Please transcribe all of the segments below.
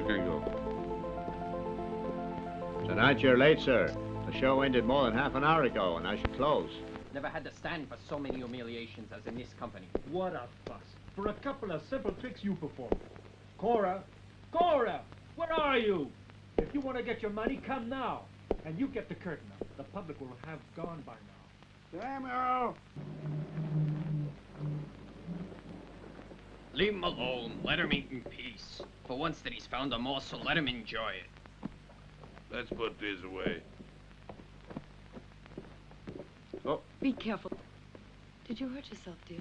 you can go. Tonight you're late, sir. The show ended more than half an hour ago, and I should close. Never had to stand for so many humiliations as in this company. What a fuss. For a couple of simple tricks you performed. Cora! Cora! Where are you? If you want to get your money, come now. And you get the curtain up. The public will have gone by now. Samuel! Leave him alone. Let him eat in peace. For once that he's found a morsel, let him enjoy it. Let's put these away. Oh. Be careful. Did you hurt yourself, dear?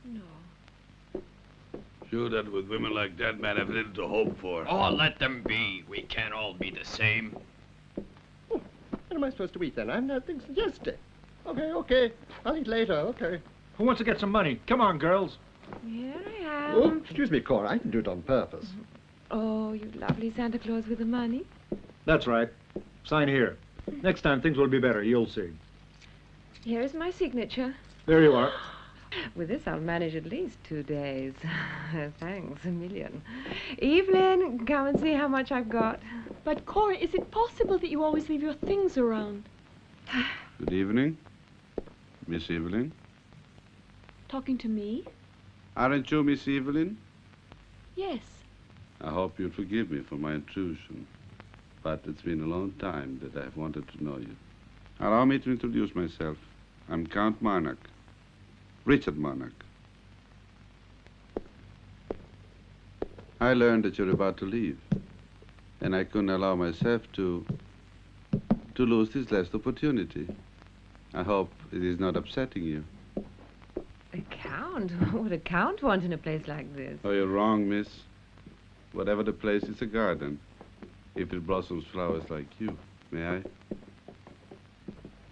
No. Sure that with women like that, man, have little to hope for. Oh, let them be. We can't all be the same. Oh, what am I supposed to eat then? I've nothing suggested. Okay. I'll eat later, okay. Who wants to get some money? Come on, girls. Here I am. Oh, excuse me, Cora. I didn't do it on purpose. Oh, you lovely Santa Claus with the money. That's right. Sign here. Next time things will be better, you'll see. Here's my signature. There you are. With this, I'll manage at least 2 days. Thanks, a million. Evelyn, come and see how much I've got. But, Cora, is it possible that you always leave your things around? Good evening, Miss Evelyn. Talking to me? Aren't you Miss Evelyn? Yes. I hope you'll forgive me for my intrusion, but it's been a long time that I've wanted to know you. Allow me to introduce myself. I'm Count Monarch, Richard Monarch. I learned that you're about to leave, and I couldn't allow myself to lose this last opportunity. I hope it is not upsetting you. A count? What would a count want in a place like this? Oh, you're wrong, miss. Whatever the place, it's a garden. If it blossoms flowers like you, may I?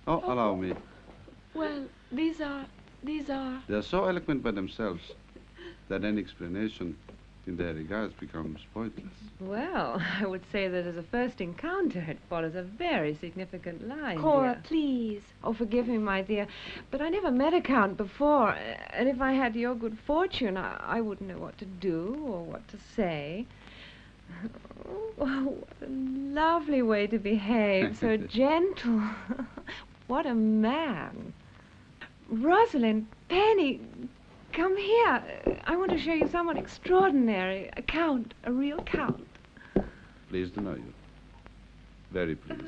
Oh, allow me. Well, these are... They're so eloquent by themselves that any explanation in their regards becomes pointless. Well, I would say that as a first encounter, it follows a very significant line. Cora, dear. please. Oh, forgive me, my dear, but I never met a count before, and if I had your good fortune, I wouldn't know what to do or what to say. Oh, what a lovely way to behave, so gentle. What a man. Rosalind, Penny, come here. I want to show you someone extraordinary. A count, a real count. Pleased to know you. Very pleased.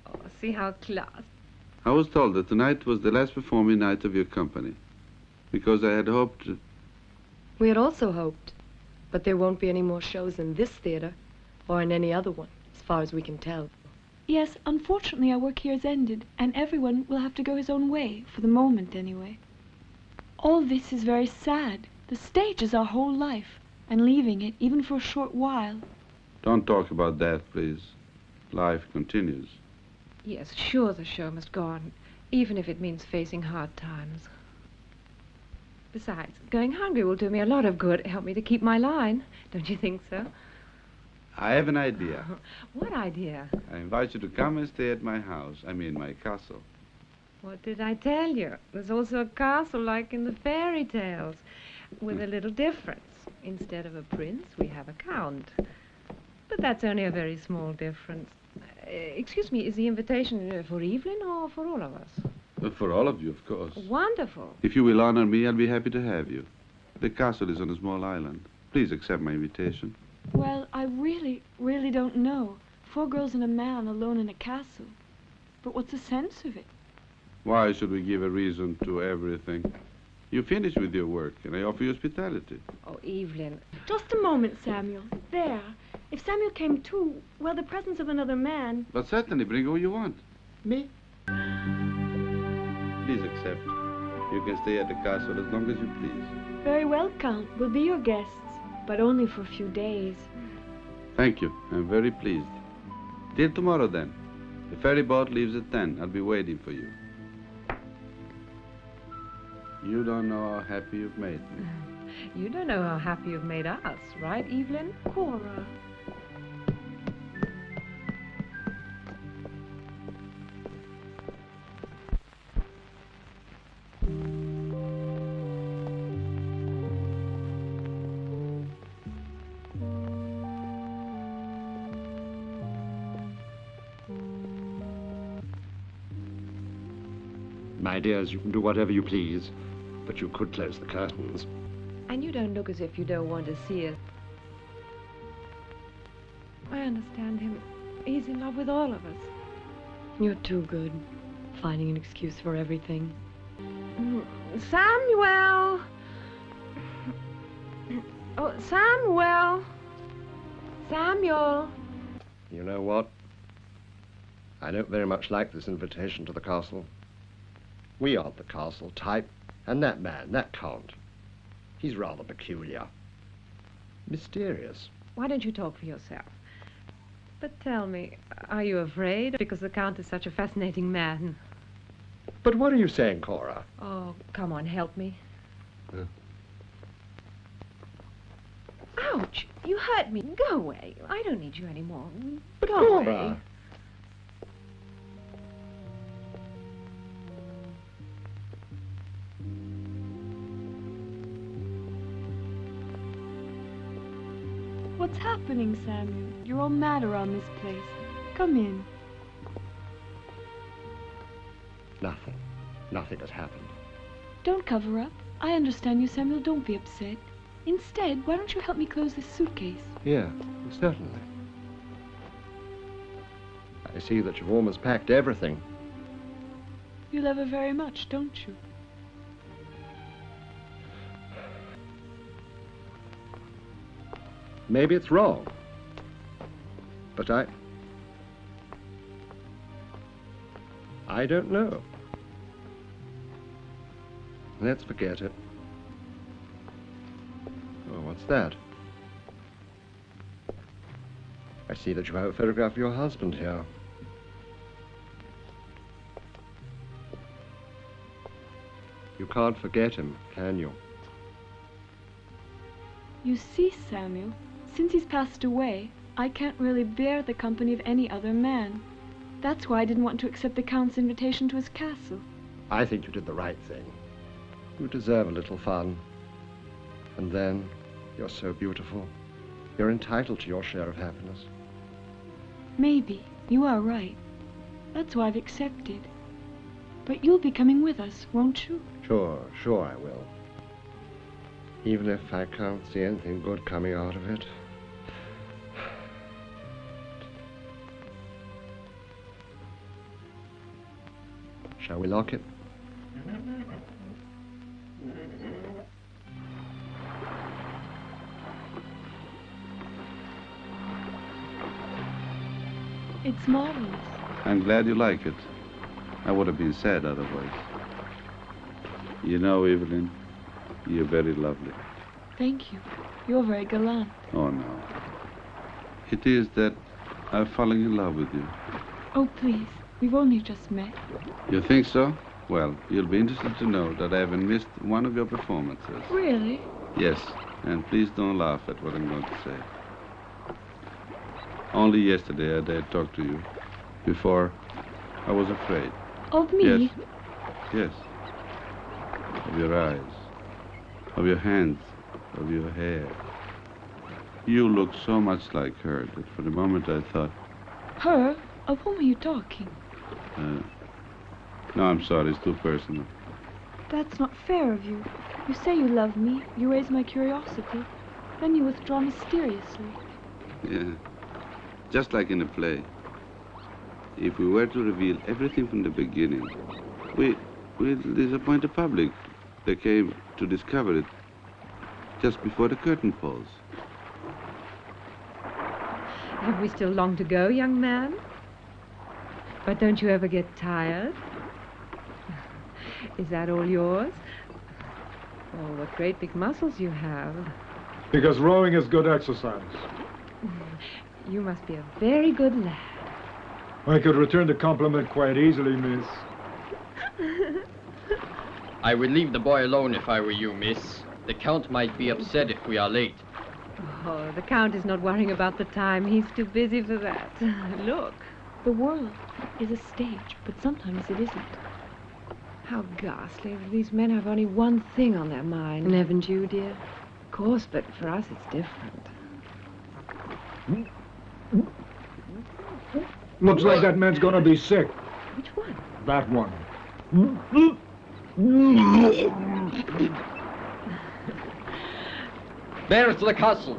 Oh, see how class. I was told that tonight was the last performing night of your company, because I had hoped... We had also hoped, but there won't be any more shows in this theater, or in any other one, as far as we can tell. Yes, unfortunately our work here has ended, and everyone will have to go his own way, for the moment anyway. All this is very sad. The stage is our whole life, and leaving it, even for a short while. Don't talk about that, please. Life continues. Yes, sure, the show must go on, even if it means facing hard times. Besides, going hungry will do me a lot of good, help me to keep my line. Don't you think so? I have an idea. What idea? I invite you to come and stay at my house. I mean, my castle. What did I tell you? There's also a castle like in the fairy tales, with a little difference. Instead of a prince, we have a count. But that's only a very small difference. Excuse me, is the invitation for Evelyn or for all of us? For all of you, of course. Wonderful. If you will honor me, I'll be happy to have you. The castle is on a small island. Please accept my invitation. Well, I really don't know. 4 girls and a man alone in a castle. But what's the sense of it? Why should we give a reason to everything? You finish with your work, and I offer you hospitality. Oh, Evelyn. Just a moment, Samuel. There. If Samuel came too, well, the presence of another man... But certainly, bring who you want. Me? Please accept. You can stay at the castle as long as you please. Very well, Count. We'll be your guests, but only for a few days. Thank you. I'm very pleased. Till tomorrow, then. The ferry boat leaves at 10. I'll be waiting for you. You don't know how happy you've made me. You don't know how happy you've made us, right, Evelyn? Cora. My dears, you can do whatever you please, but you could close the curtains. And you don't look as if you don't want to see it. I understand him. He's in love with all of us. You're too good, finding an excuse for everything. Samuel! Oh, Samuel! Samuel! You know what? I don't very much like this invitation to the castle. We aren't the castle type, and that man, that count, he's rather peculiar. Mysterious. Why don't you talk for yourself? But tell me, are you afraid? Because the Count is such a fascinating man. But what are you saying, Cora? Oh, come on, help me. Yeah. Ouch! You hurt me. Go away. I don't need you anymore. But Go Cora! away. What's happening, Samuel? You're all mad around this place. Come in. Nothing. Nothing has happened. Don't cover up. I understand you, Samuel. Don't be upset. Instead, why don't you help me close this suitcase? Yeah, certainly. I see that you've almost packed everything. You love her very much, don't you? Maybe it's wrong. But I don't know. Let's forget it. Oh, what's that? I see that you have a photograph of your husband here. You can't forget him, can you? You see, Samuel, since he's passed away, I can't really bear the company of any other man. That's why I didn't want to accept the Count's invitation to his castle. I think you did the right thing. You deserve a little fun. And then, you're so beautiful. You're entitled to your share of happiness. Maybe. You are right. That's why I've accepted. But you'll be coming with us, won't you? Sure I will. Even if I can't see anything good coming out of it. Shall we lock it? It's marvelous. I'm glad you like it. I would have been sad otherwise. You know, Evelyn, you're very lovely. Thank you. You're very gallant. Oh, no. It is that I'm falling in love with you. Oh, please. We've only just met. You think so? Well, you'll be interested to know that I haven't missed one of your performances. Really? Yes, and please don't laugh at what I'm going to say. Only yesterday I dared talk to you. Before, I was afraid. Of me? Yes. Yes. Of your eyes. Of your hands. Of your hair. You look so much like her that for the moment I thought... Her? Of whom are you talking? No, I'm sorry, it's too personal. That's not fair of you. You say you love me, you raise my curiosity, then you withdraw mysteriously. Yeah. Just like in a play. If we were to reveal everything from the beginning, we'd disappoint the public. They came to discover it just before the curtain falls. Have we still long to go, young man? But don't you ever get tired? Is that all yours? Oh, what great big muscles you have. Because rowing is good exercise. You must be a very good lad. I could return the compliment quite easily, miss. I would leave the boy alone if I were you, miss. The Count might be upset if we are late. Oh, the Count is not worrying about the time. He's too busy for that. Look. The world is a stage, but sometimes it isn't. How ghastly. These men have only one thing on their mind. And haven't you, dear? Of course, but for us it's different. Looks like that man's gonna be sick. Which one? That one. Bear us to the castle.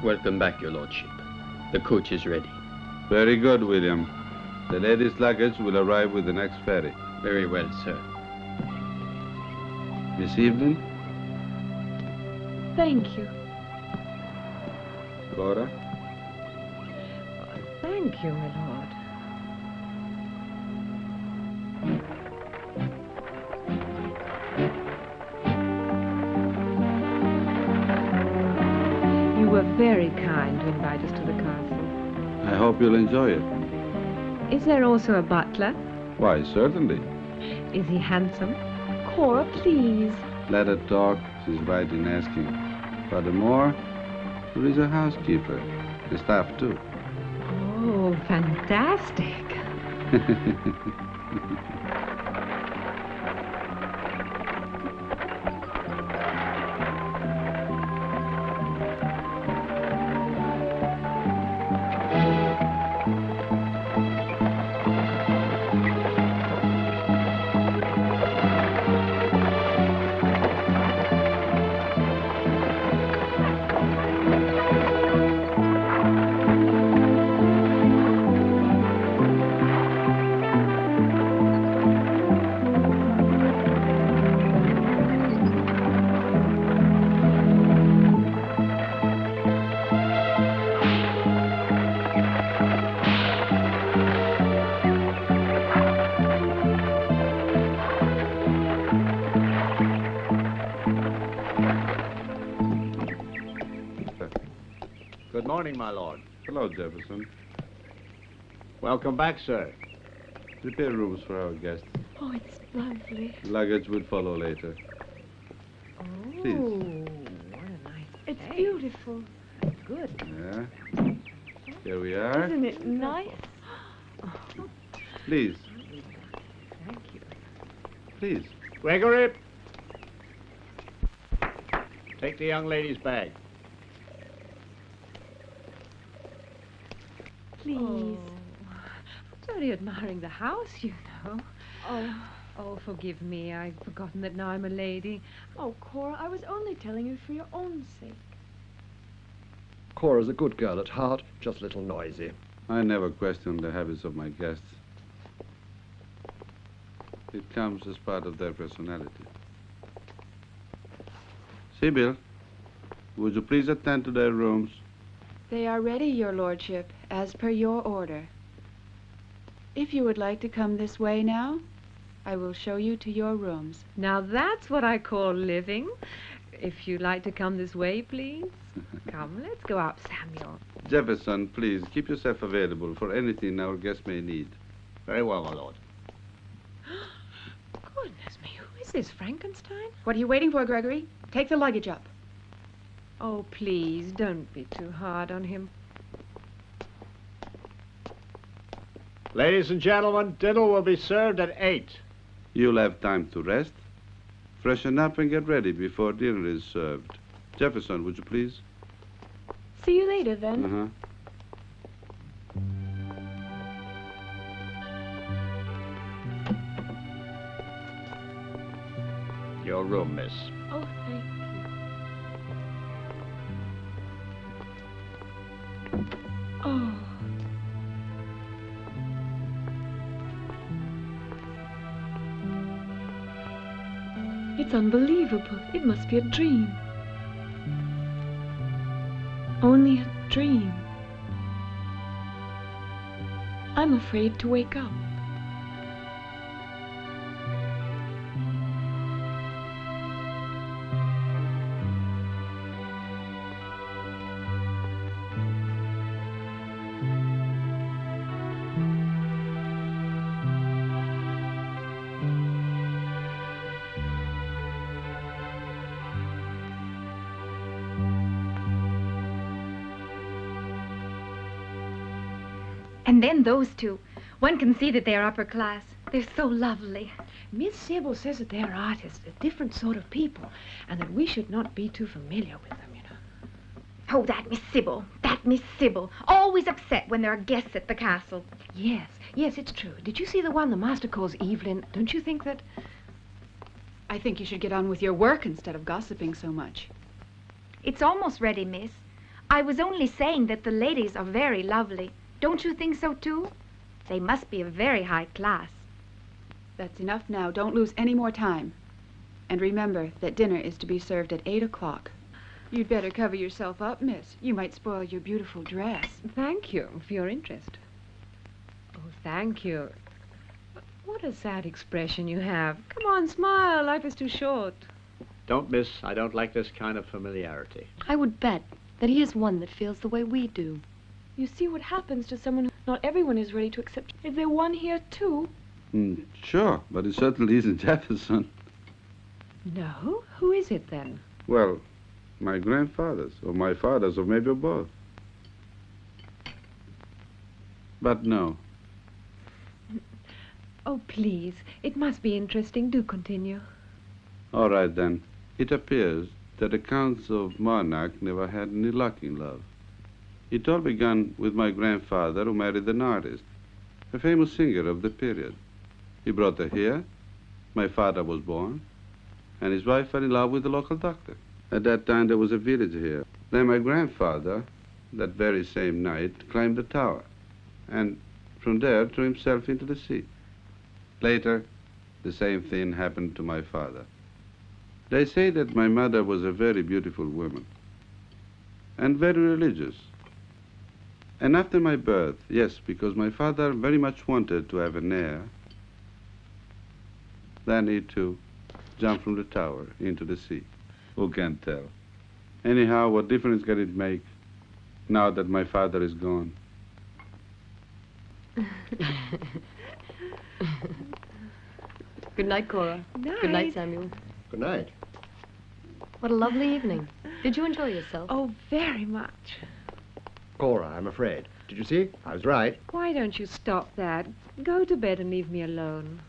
Welcome back, your lordship. The coach is ready. Very good, William. The lady's luggage will arrive with the next ferry. Very well, sir. Miss Evelyn? Thank you. Laura? Thank you, my lord. You were very kind to invite us to the castle. I hope you'll enjoy it. Is there also a butler? Why, certainly. Is he handsome? Cora, please. Let her talk. She's right in asking. Furthermore, there is a housekeeper. The staff, too. Oh, fantastic. Good morning, my lord. Hello, Jefferson. Welcome back, sir. Prepare rooms for our guests. Oh, it's lovely. Luggage will follow later. Oh, Please. what a nice It's place. beautiful. Good. Yeah. Here we are. Isn't it nice? Please. Thank you. Please. Gregory! Take the young lady's bag. Please. Oh, I'm only admiring the house, you know. Oh. Oh, forgive me. I'd forgotten that now I'm a lady. Oh, Cora, I was only telling you for your own sake. Cora's a good girl at heart, just a little noisy. I never question the habits of my guests. It comes as part of their personality. Sibyl, would you please attend to their rooms? They are ready, your lordship, as per your order. If you would like to come this way now, I will show you to your rooms. Now that's what I call living. If you'd like to come this way, please. Come, let's go up, Samuel. Jefferson, please keep yourself available for anything our guests may need. Very well, my lord. Goodness me, who is this, Frankenstein? What are you waiting for, Gregory? Take the luggage up. Oh, please, don't be too hard on him. Ladies and gentlemen, dinner will be served at 8. You'll have time to rest, freshen up, and get ready before dinner is served. Jefferson, would you please? See you later, then. Uh-huh. Your room, miss. Oh, thank you. Oh. It's unbelievable. It must be a dream. Only a dream. I'm afraid to wake up. And then those two. One can see that they're upper class. They're so lovely. Miss Sybil says that they're artists, a different sort of people, and that we should not be too familiar with them, you know. Oh, that Miss Sybil. That Miss Sybil. Always upset when there are guests at the castle. Yes, it's true. Did you see the one the master calls Evelyn? Don't you think that... I think you should get on with your work instead of gossiping so much. It's almost ready, miss. I was only saying that the ladies are very lovely. Don't you think so, too? They must be of very high class. That's enough now. Don't lose any more time. And remember that dinner is to be served at 8 o'clock. You'd better cover yourself up, miss. You might spoil your beautiful dress. Thank you for your interest. Oh, thank you. What a sad expression you have. Come on, smile. Life is too short. Don't, miss. I don't like this kind of familiarity. I would bet that he is one that feels the way we do. You see what happens to someone who not everyone is ready to accept. Is there one here, too? Sure, but it certainly isn't Jefferson. No? Who is it, then? Well, my grandfather's, or my father's, or maybe both. But no. Oh, please. It must be interesting. Do continue. All right, then. It appears that the Counts of Monarch never had any luck in love. It all began with my grandfather, who married an artist, a famous singer of the period. He brought her here, my father was born, and his wife fell in love with the local doctor. At that time, there was a village here. Then my grandfather, that very same night, climbed the tower, and from there threw himself into the sea. Later, the same thing happened to my father. They say that my mother was a very beautiful woman, and very religious. And after my birth, yes, because my father very much wanted to have an heir, then he too jumped from the tower into the sea. Who can tell? Anyhow, what difference can it make now that my father is gone? Good night, Cora. Night. Good night, Samuel. Good night. What a lovely evening. Did you enjoy yourself? Oh, very much. Cora, I'm afraid. Did you see? I was right. Why don't you stop that? Go to bed and leave me alone.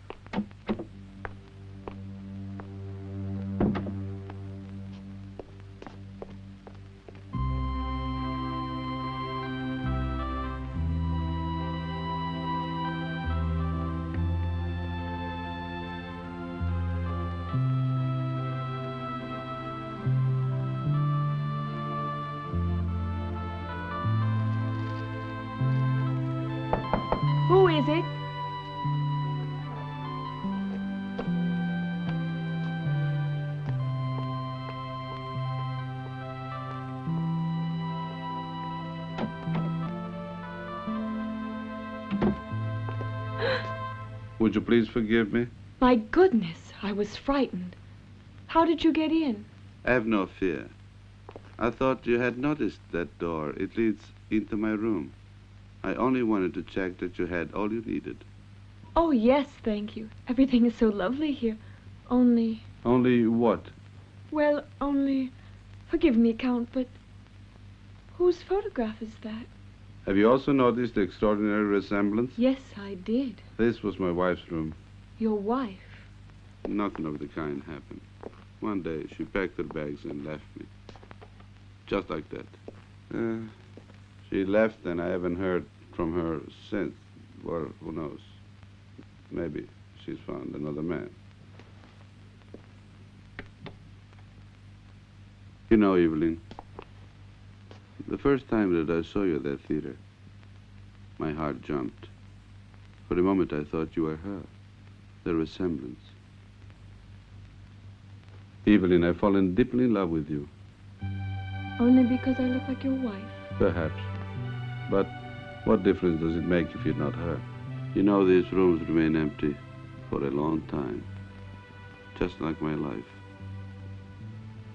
Who is it? Would you please forgive me? My goodness, I was frightened. How did you get in? Have no fear. I thought you had noticed that door. It leads into my room. I only wanted to check that you had all you needed. Oh, yes, thank you. Everything is so lovely here. Only... Only what? Well, only... Forgive me, Count, but... Whose photograph is that? Have you also noticed the extraordinary resemblance? Yes, I did. This was my wife's room. Your wife. Nothing of the kind happened. One day, she packed her bags and left me. Just like that. She left and I haven't heard from her since. Well, who knows? Maybe she's found another man. You know, Evelyn, the first time that I saw you at that theater, my heart jumped. For a moment I thought you were her, the resemblance. Evelyn, I've fallen deeply in love with you. Only because I look like your wife. Perhaps. But what difference does it make if you're not her? You know, these rooms remain empty for a long time. Just like my life.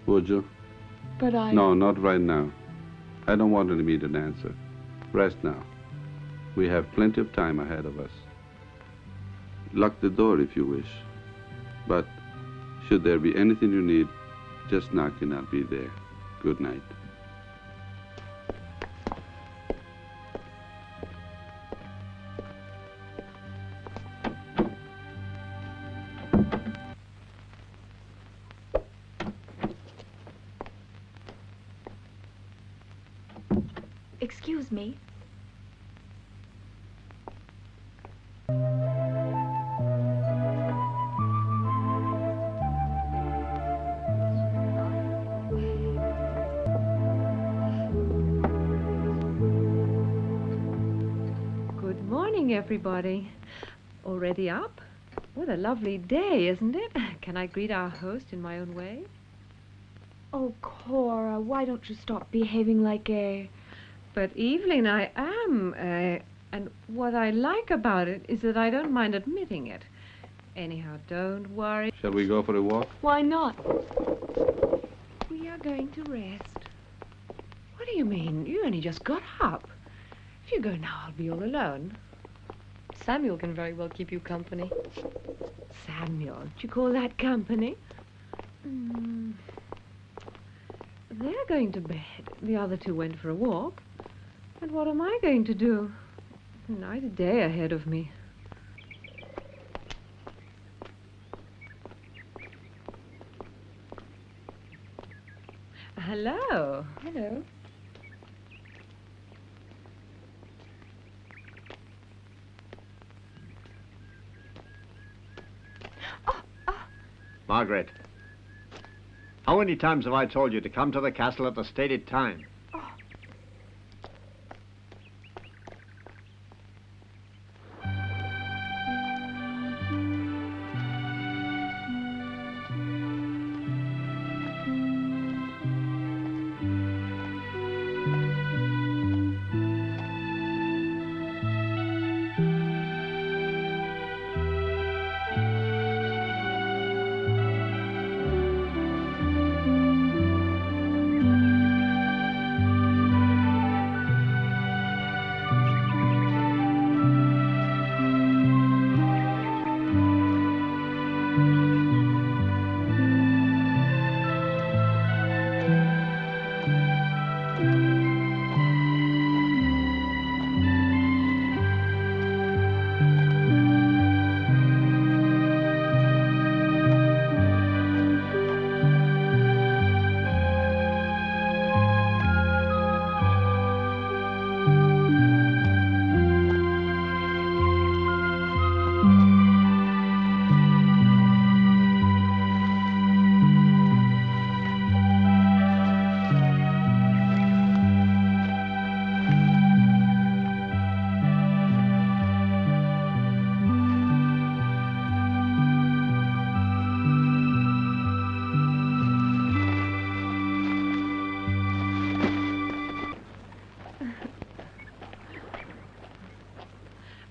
Would you? But I... No, not right now. I don't want an immediate answer. Rest now. We have plenty of time ahead of us. Lock the door if you wish. But should there be anything you need, just knock and I'll be there. Good night. Excuse me. Good morning, everybody. Already up? What a lovely day, isn't it? Can I greet our host in my own way? Oh, Cora, why don't you stop behaving like a... But Evelyn, I am, and what I like about it is that I don't mind admitting it. Anyhow, don't worry. Shall we go for a walk? Why not? We are going to rest. What do you mean? You only just got up. If you go now, I'll be all alone. Samuel can very well keep you company. Samuel, do you call that company? They're going to bed. The other two went for a walk. And what am I going to do? Night a day ahead of me. Hello. Hello. Margaret, how many times have I told you to come to the castle at the stated time?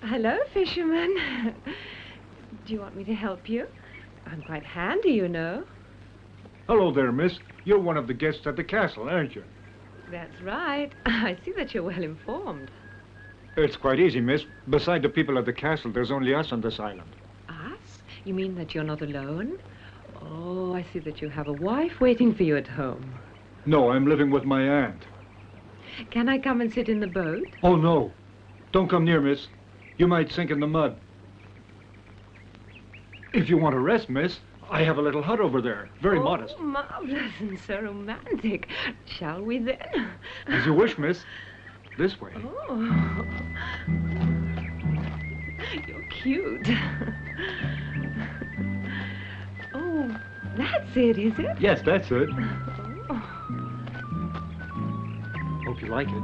Hello, fisherman. Do you want me to help you? I'm quite handy, you know. Hello there, miss. You're one of the guests at the castle, aren't you? That's right. I see that you're well informed. It's quite easy, miss. Beside the people at the castle, there's only us on this island. Us? You mean that you're not alone? Oh, I see that you have a wife waiting for you at home. No, I'm living with my aunt. Can I come and sit in the boat? Oh, no. Don't come near, miss. You might sink in the mud. If you want to rest, miss, I have a little hut over there. Very modest. Oh, marvelous and so romantic. Shall we then? As you wish, miss. This way. Oh. You're cute. Oh, that's it, is it? Yes, that's it. Oh. Hope you like it.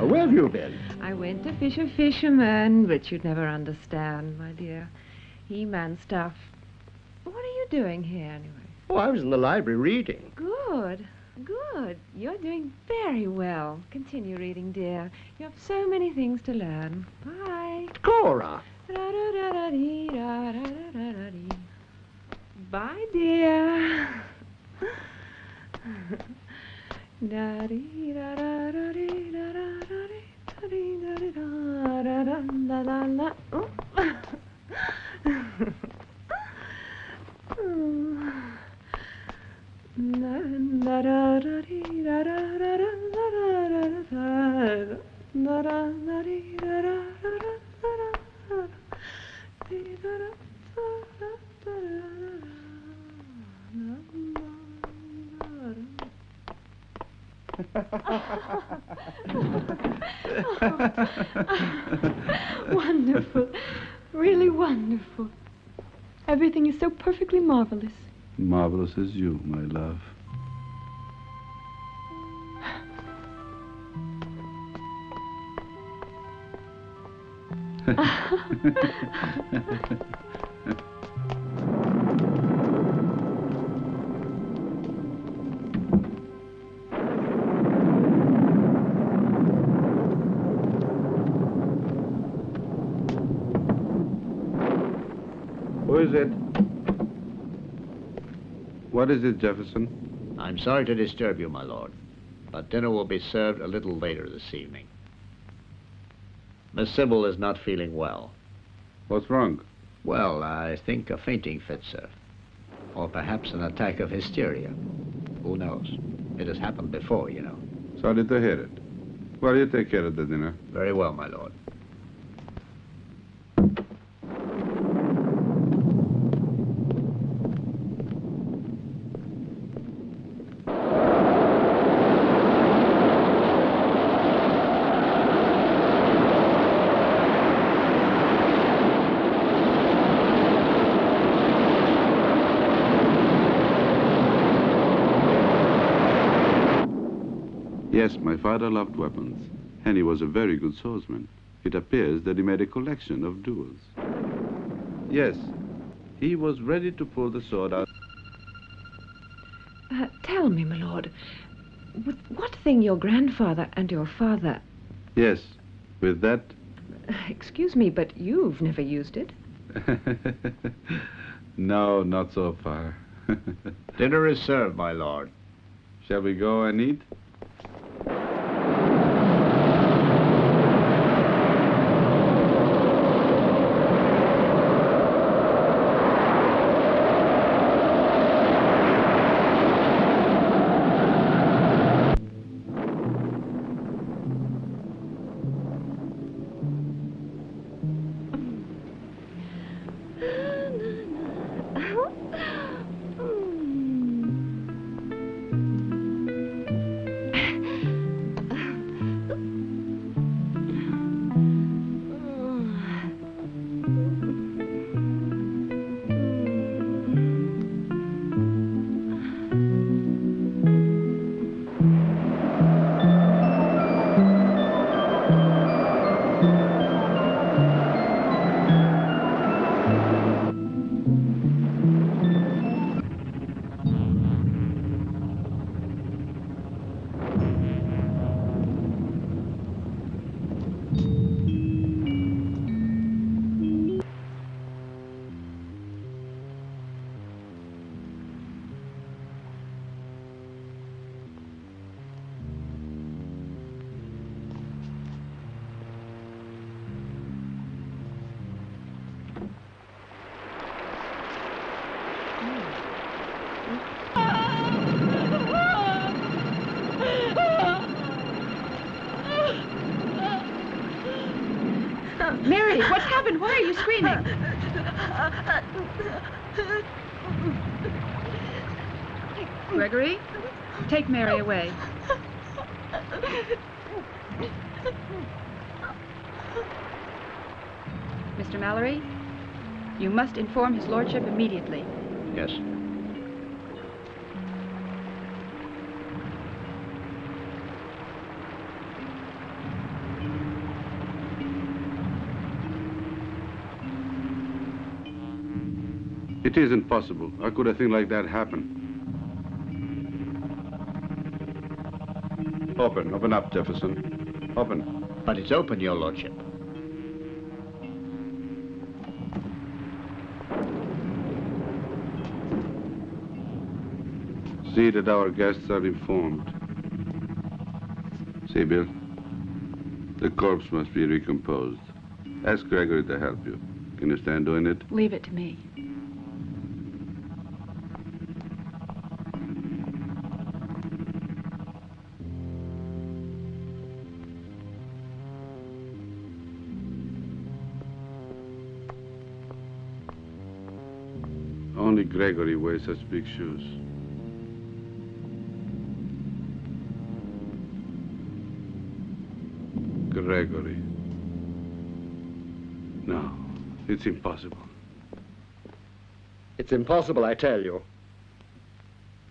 where have you been? I went to fisherman, but you'd never understand, my dear. He-Man stuff. What are you doing here, anyway? Oh, I was in the library reading. Good, good. You're doing very well. Continue reading, dear. You have so many things to learn. Bye. Cora! Bye, dear. Wonderful. Really wonderful. Everything is so perfectly marvelous. Marvelous as you, my love. Who is it? What is it, Jefferson? I'm sorry to disturb you, my lord, but dinner will be served a little later this evening. Miss Sybil is not feeling well. What's wrong? Well, I think a fainting fit, sir. Or perhaps an attack of hysteria. Who knows? It has happened before, you know. Sorry to hear it. Well, you take care of the dinner. Very well, my lord. Yes, my father loved weapons, and he was a very good swordsman. It appears that he made a collection of duels. Yes, he was ready to pull the sword out. Tell me, my lord, with what thing your grandfather and your father... Yes, with that... Excuse me, but you've never used it. No, not so far. Dinner is served, my lord. Shall we go and eat? Mary, what's happened? Why are you screaming? Gregory, take Mary away. Mr. Mallory, you must inform his lordship immediately. Yes. It isn't possible. How could a thing like that happen? Open up, Jefferson. Open. But it's open, your lordship. See that our guests are informed. See, Bill, the corpse must be recomposed. Ask Gregory to help you. Can you stand doing it? Leave it to me. Only Gregory wears such big shoes. Gregory. No, it's impossible. It's impossible, I tell you.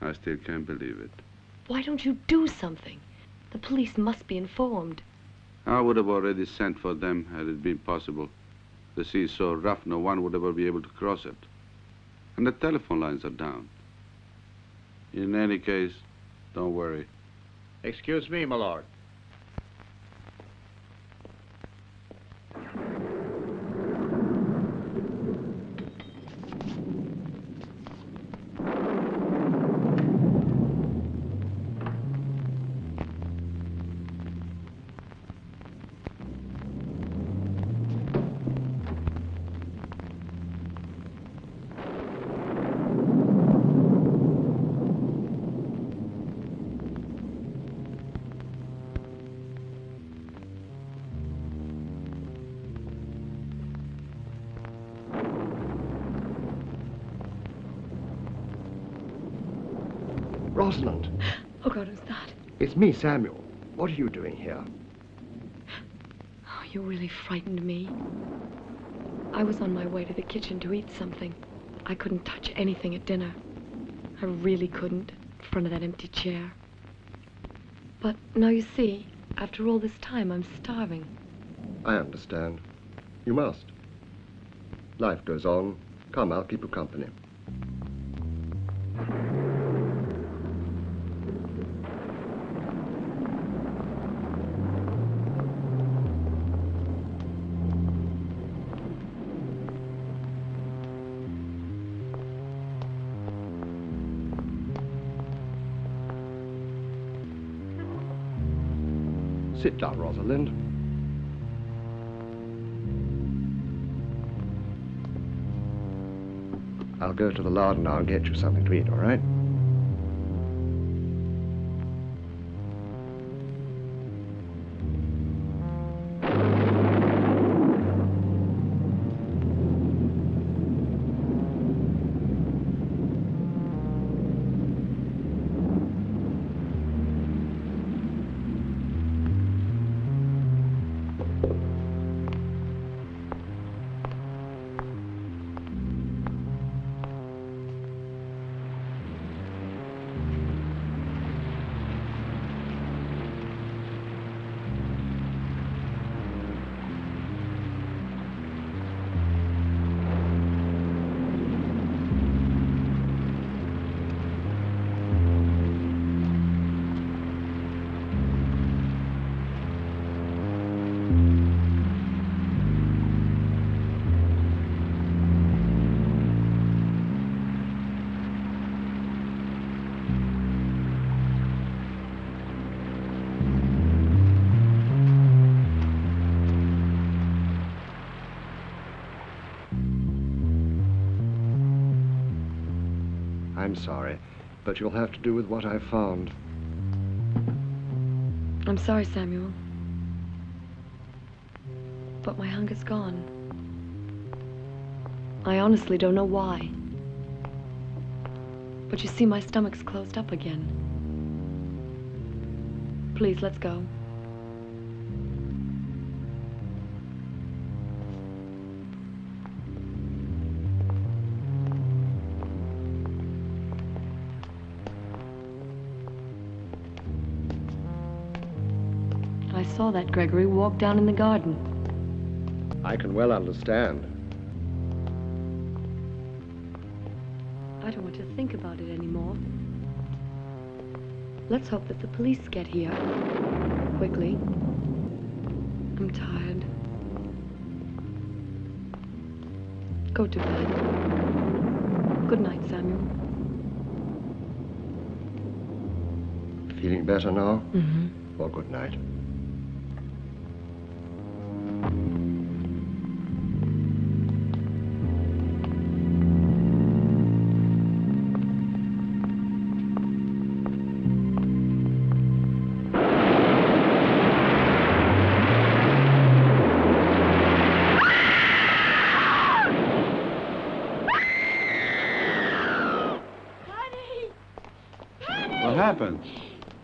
I still can't believe it. Why don't you do something? The police must be informed. I would have already sent for them had it been possible. The sea is so rough, no one would ever be able to cross it. And the telephone lines are down. In any case, don't worry. Excuse me, my lord. Rosalind. Oh, God, who's that? It's me, Samuel. What are you doing here? Oh, you really frightened me. I was on my way to the kitchen to eat something. I couldn't touch anything at dinner. I really couldn't, in front of that empty chair. But now you see, after all this time, I'm starving. I understand. You must. Life goes on. Come, I'll keep you company. Sit down, Rosalind. I'll go to the larder now and get you something to eat, all right? I'm sorry, but you'll have to do with what I found. I'm sorry, Samuel. But my hunger's gone. I honestly don't know why. But you see, my stomach's closed up again. Please, let's go. I saw that Gregory walk down in the garden. I can well understand. don't want to think about it anymore. Let's hope that the police get here quickly. I'm tired. Go to bed. Good night, Samuel. Feeling better now? Mm-hmm. Well, good night. What happened?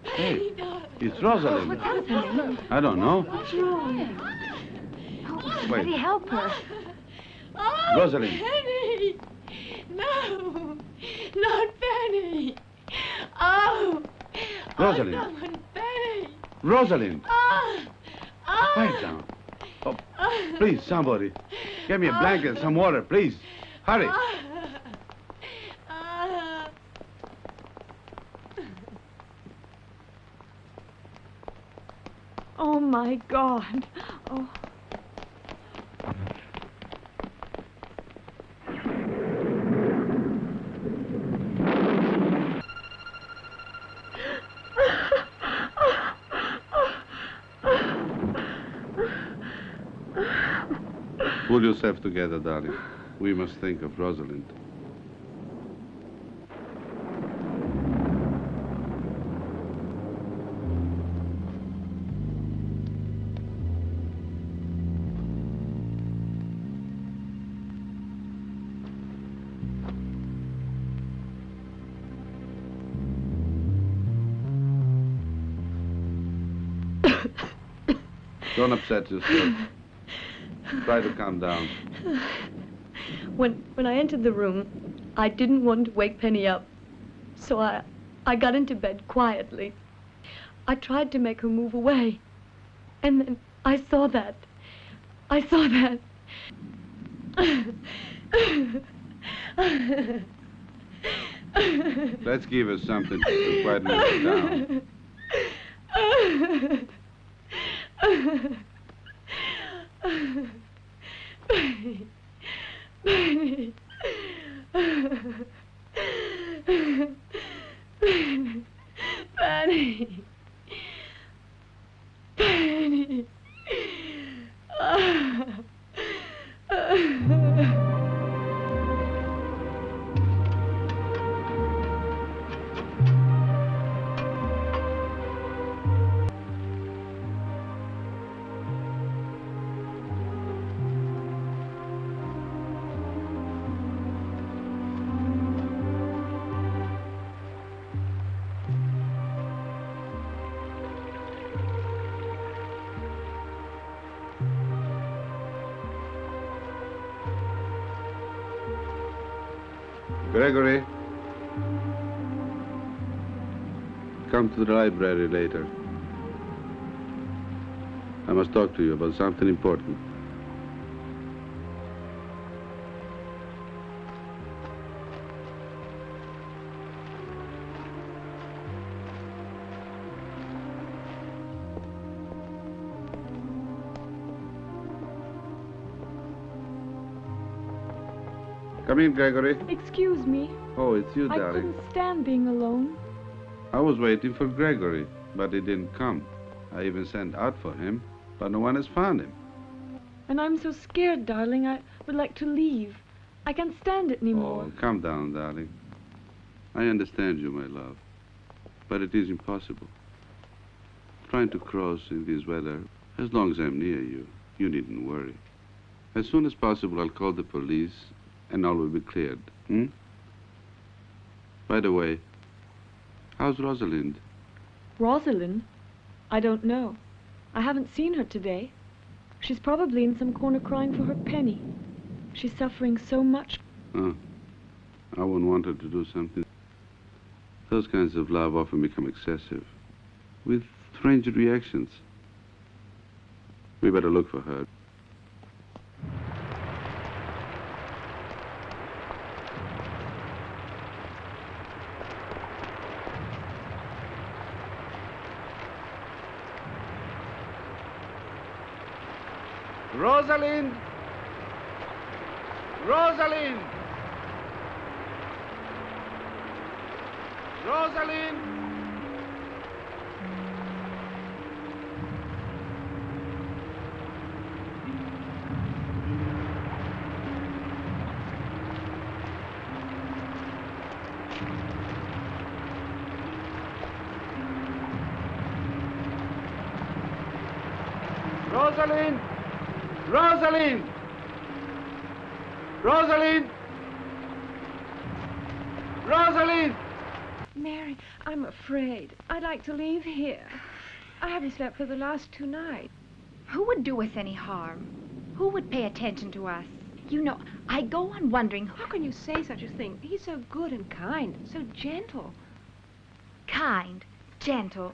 Hey, it's Rosalind. What's happening? I don't know. What's wrong? Oh, somebody Wait. help her. Oh, Rosalind. Penny! No! Not Penny! Oh! Rosalind. Oh, someone, Penny! Rosalind. Oh! Oh! Quiet down. Oh, please, somebody. Get me a blanket and some water, please. Hurry. Oh, my God. Oh. Pull yourself together, darling. We must think of Rosalind. Don't upset yourself. Try to calm down. When I entered the room, I didn't want to wake Penny up. So I got into bed quietly. I tried to make her move away. And then I saw that. Let's give her something to quieten her down. Penny. Penny. Penny. Penny. Gregory, come to the library later. I must talk to you about something important. Come in, Gregory. Excuse me. Oh, it's you, I darling. couldn't stand being alone. I was waiting for Gregory, but he didn't come. I even sent out for him, but no one has found him. And I'm so scared, darling. I would like to leave. I can't stand it anymore. Oh, calm down, darling. I understand you, my love, but it is impossible. Trying to cross in this weather, as long as I'm near you, you needn't worry. As soon as possible, I'll call the police, and all will be cleared. By the way, how's Rosalind? Rosalind? I don't know. I haven't seen her today. She's probably in some corner crying for her penny. She's suffering so much. Oh, I wouldn't want her to do something. Those kinds of love often become excessive, with strange reactions. We better look for her. Rosalind! Rosalind! Rosalind! Rosalind! Rosalind! Rosalind! Rosalind! Mary, I'm afraid. I'd like to leave here. I haven't slept for the last 2 nights. Who would do us any harm? Who would pay attention to us? You know, I go on wondering... How can you say such a thing? He's so good and kind, so gentle. Kind, gentle.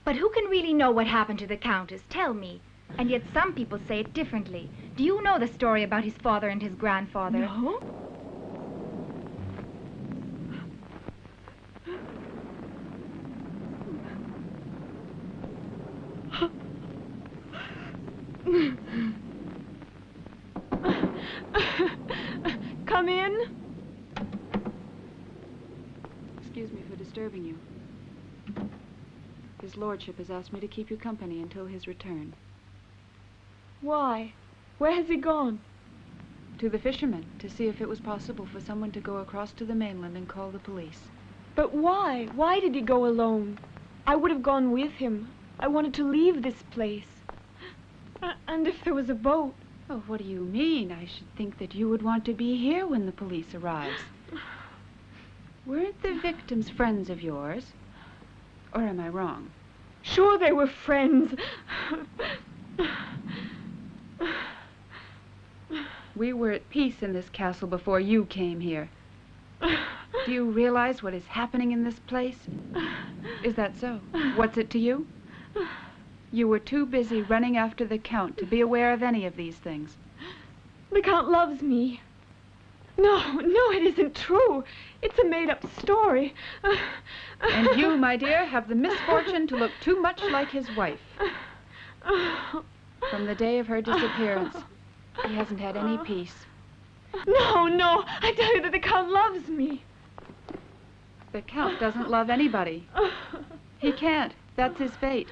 But who can really know what happened to the Countess? Tell me. And yet some people say it differently. Do you know the story about his father and his grandfather? No? Come in. Excuse me for disturbing you. His lordship has asked me to keep you company until his return. Why? Where has he gone? To the fishermen, to see if it was possible for someone to go across to the mainland and call the police. But why? Why did he go alone? I would have gone with him. I wanted to leave this place. And if there was a boat... Oh, what do you mean? I should think that you would want to be here when the police arrives. Weren't the victims friends of yours? Or am I wrong? Sure they were friends. We were at peace in this castle before you came here. Do you realize what is happening in this place? Is that so? What's it to you? You were too busy running after the Count to be aware of any of these things. The Count loves me. No, it isn't true. It's a made-up story. And you, my dear, have the misfortune to look too much like his wife. From the day of her disappearance, he hasn't had any peace. No, I tell you that the Count loves me. The Count doesn't love anybody. He can't. That's his fate.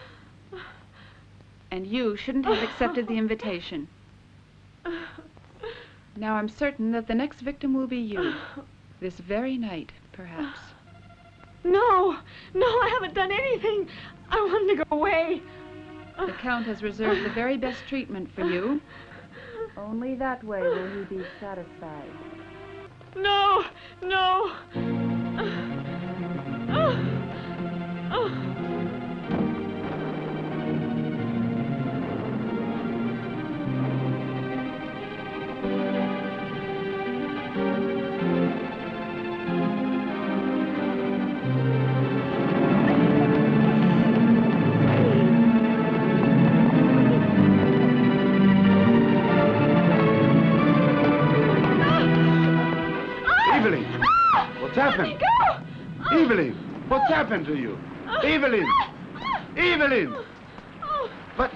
And you shouldn't have accepted the invitation. Now I'm certain that the next victim will be you. This very night, perhaps. No, I haven't done anything. I want to go away. The Count has reserved the very best treatment for you. Only that way will you be satisfied. No. What's happened? Evelyn, what's happened to you? Evelyn! Evelyn! But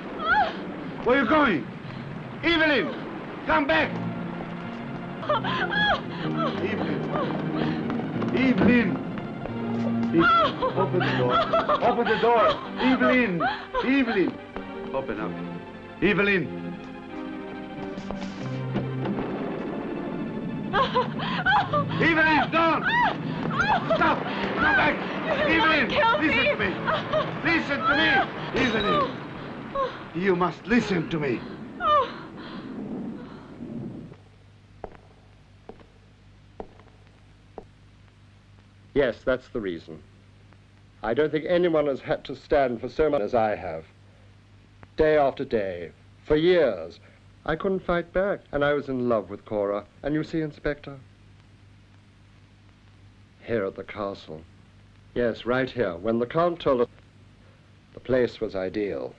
where are you going? Evelyn! Come back! Evelyn! Open the door. Open the door! Evelyn! Evelyn! Open up. Evelyn! Evelyn, don't! Stop! Come back! Evelyn, listen to me! Listen to me! Evelyn, you must listen to me. Yes, that's the reason. I don't think anyone has had to stand for so much as I have. Day after day, for years. I couldn't fight back, and I was in love with Cora. And you see, Inspector? Here at the castle. Yes, right here. When the Count told us the place was ideal,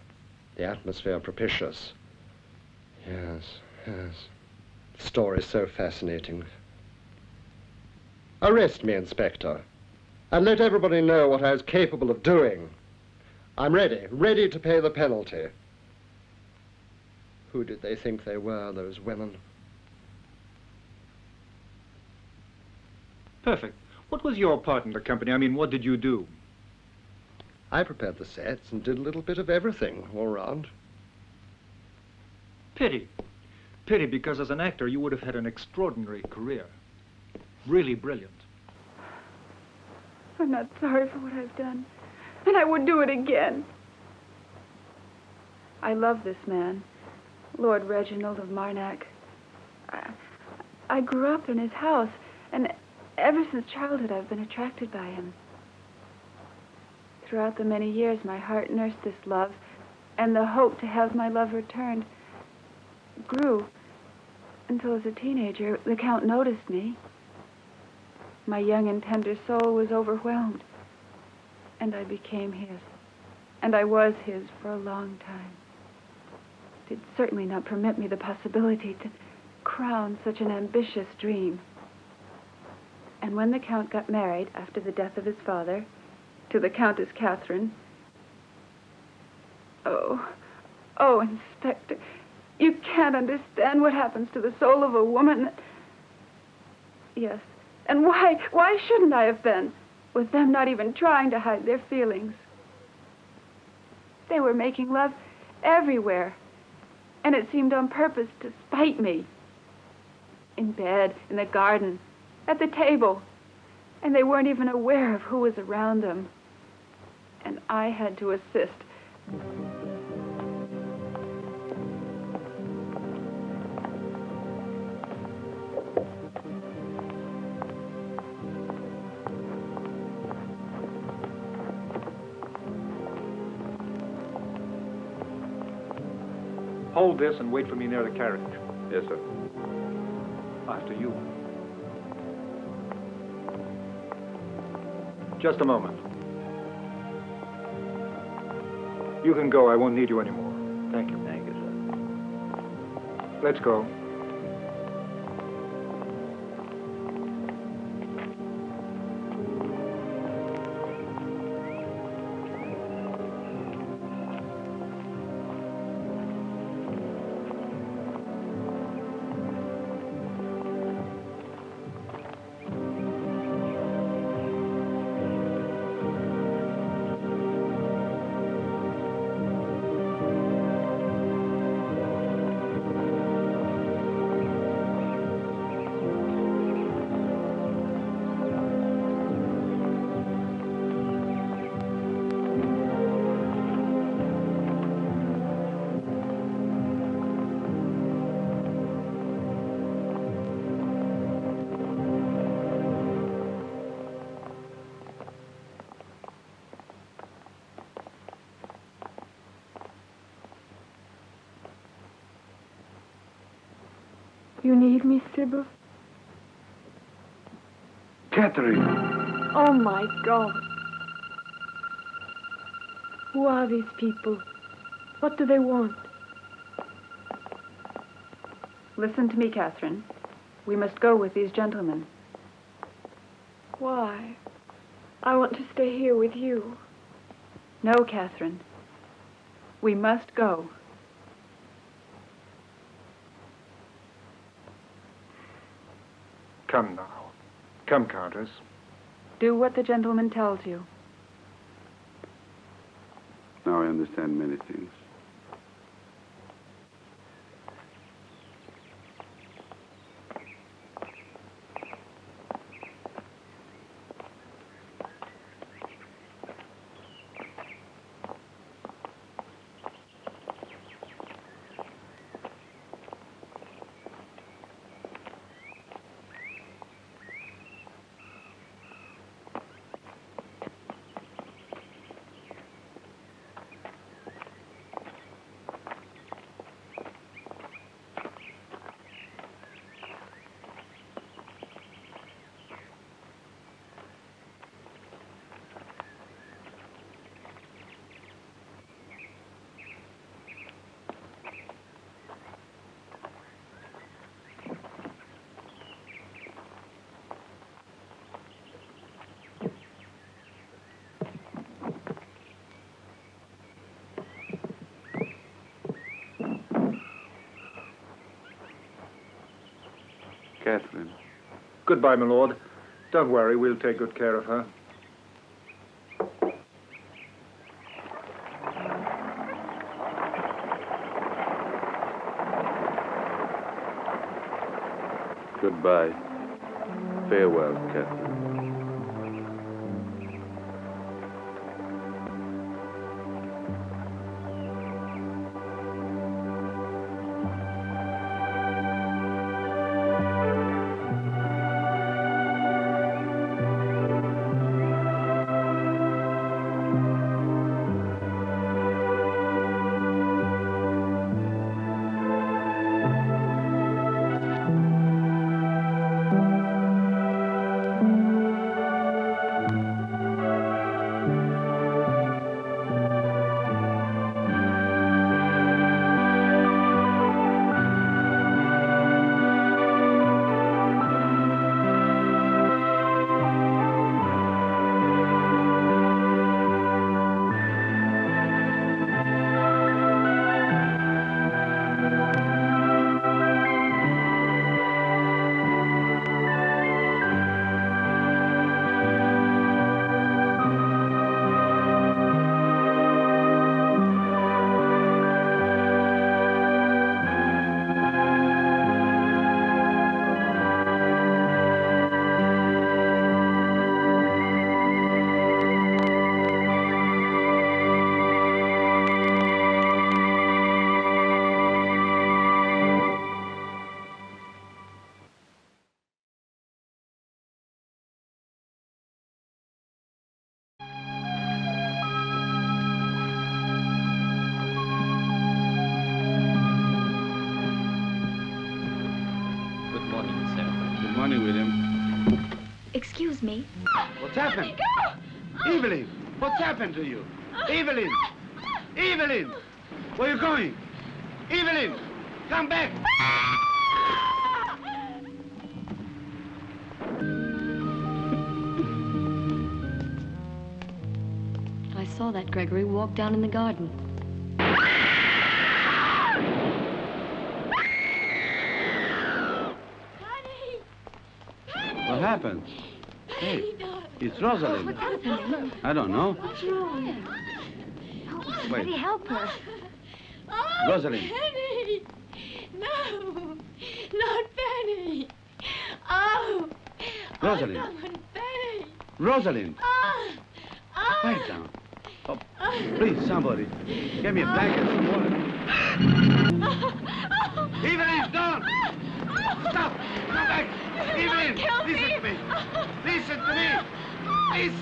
the atmosphere propitious. Yes. The story's so fascinating. Arrest me, Inspector, and let everybody know what I was capable of doing. I'm ready to pay the penalty. Who did they think they were, those women? Perfect. What was your part in the company? I mean, what did you do? I prepared the sets and did a little bit of everything all round. Pity. Pity, because as an actor, you would have had an extraordinary career. Really brilliant. I'm not sorry for what I've done, and I would do it again. I love this man, Lord Reginald of Marnac. I grew up in his house, and ever since childhood I've been attracted by him. Throughout the many years, my heart nursed this love, and the hope to have my love returned grew until as a teenager, the Count noticed me. My young and tender soul was overwhelmed, and I became his. And I was his for a long time. It did certainly not permit me the possibility to crown such an ambitious dream. And when the Count got married after the death of his father to the Countess Catherine, oh, Inspector, you can't understand what happens to the soul of a woman that... Yes, and why shouldn't I have been, with them not even trying to hide their feelings? They were making love everywhere, and it seemed on purpose to spite me. In bed, in the garden, at the table, and they weren't even aware of who was around them. And I had to assist. Hold this and wait for me near the carriage. Yes, sir. After you. Just a moment. You can go. I won't need you anymore. Thank you. Thank you, sir. Let's go. You need me, Sybil? Catherine! Oh, my God. Who are these people? What do they want? Listen to me, Catherine. We must go with these gentlemen. Why? I want to stay here with you. No, Catherine. We must go. Come now. Come, Countess. Do what the gentleman tells you. Now I understand many things. Catherine. Goodbye, my lord. Don't worry, we'll take good care of her. Goodbye. Farewell, Catherine. Excuse me. What's happened? Evelyn, what's happened to you? Evelyn! Evelyn! Where are you going? Evelyn! Come back! I saw that Gregory walk down in the garden. What happened? Hey, it's Rosalind. What's happening? I don't know. What's wrong? Oh, somebody help her. Oh, Rosalind. Penny! No! Not Penny! Oh! Rosalind. Oh, someone, Penny! Rosalind! Oh! Oh! Quiet down. Oh, please, somebody. Get me a blanket, some water. Evelyn's gone! Stop! Come back! Evelyn! Listen to me! Listen to me! Listen